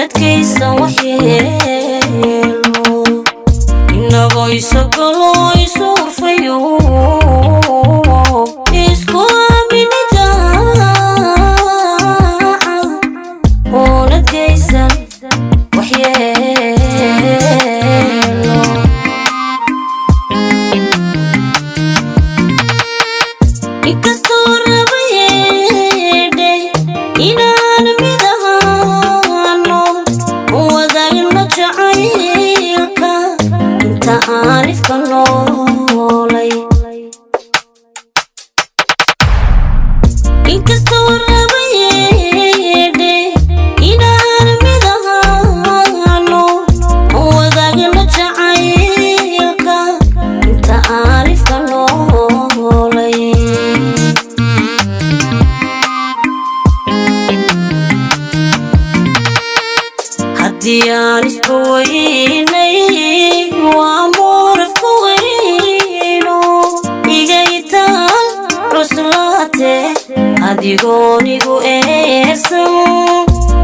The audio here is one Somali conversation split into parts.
ونتكيسا وحيلو إنغو يسقلو يسور فيو إسكو آميني جاعل ونتكيسا وحيلو إكستو ربيدي إنان مدهانو وذاقنا جعيلك انت عارف كنولي إكستو ربيدي إنان مدهانو وذاقنا جعيلك انت عارف كنولي hadii isku weynay وامور فوينو igaytaan ruslaate adigoonigu eersan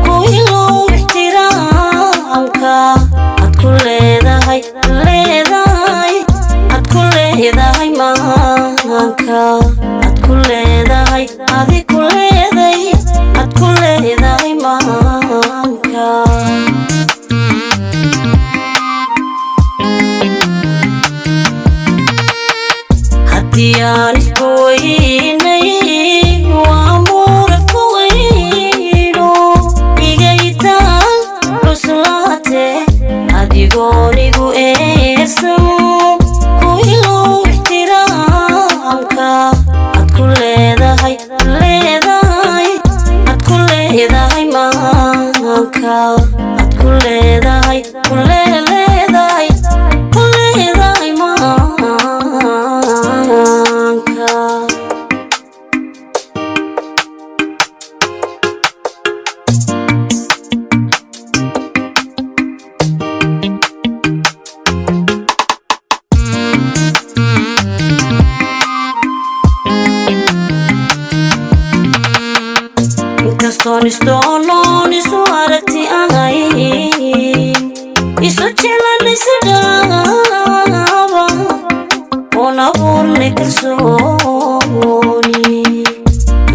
kuwilow ixtiraamka ad ku leedahay ad ku leedahay maanka ad ku leedahay adi ku leedahay ad ku leedahay maanka hadii isku weynay وامور فوينو igaytaan ruslaate adigoonigu eersan kuwilow ixtiraamka ad ku leedahay ad ku leedahay maanka ad ku leedahay maanka inkastoon istoonoon isu aragti ahayn isu jeclan isdhaaba oon abuurnay kalsooni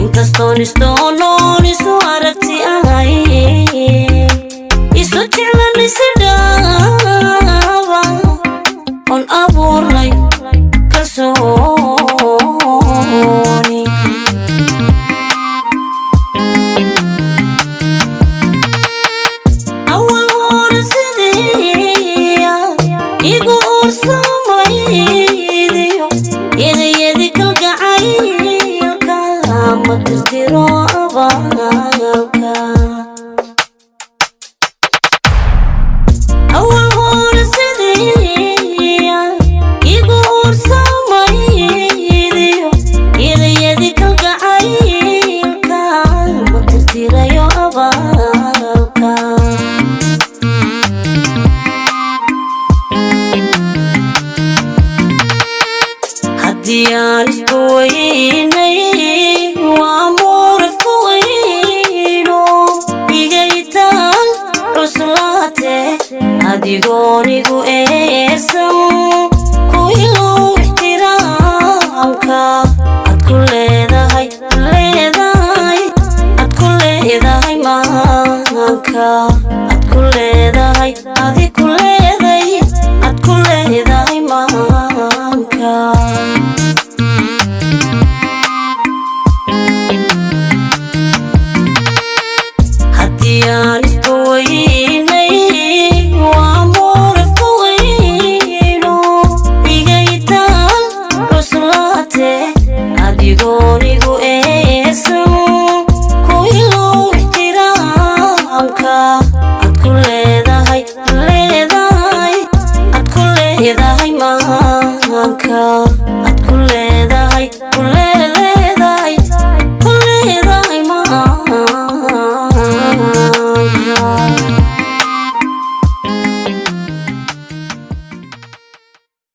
inkastoon istoonoon isu aragti ahayn isu jeclan isdhaaba oon abuurnay kalsooni igu ursamaydiyo idayadi kalgacaylka ma tirtiro abaalka awal hore sidiya igu ursamaydiyo idayadi kalgacaylka ma tirtirayo abaalka hadii isku weynay وامور فوينو igaytaan ruslaate adigoonigu eersan kuwilow ixtiraamka ad ku leedahay ad ku leedahay maanka ad ku leedahay adi ku leedahay ad ku leedahay maanka hadii isku weynay وامور فوينو igaytaan ruslaate adigoonigu eersan kuwilow ixtiraamka ad ku leedahay ad ku leedahay maanka ad ku leedahay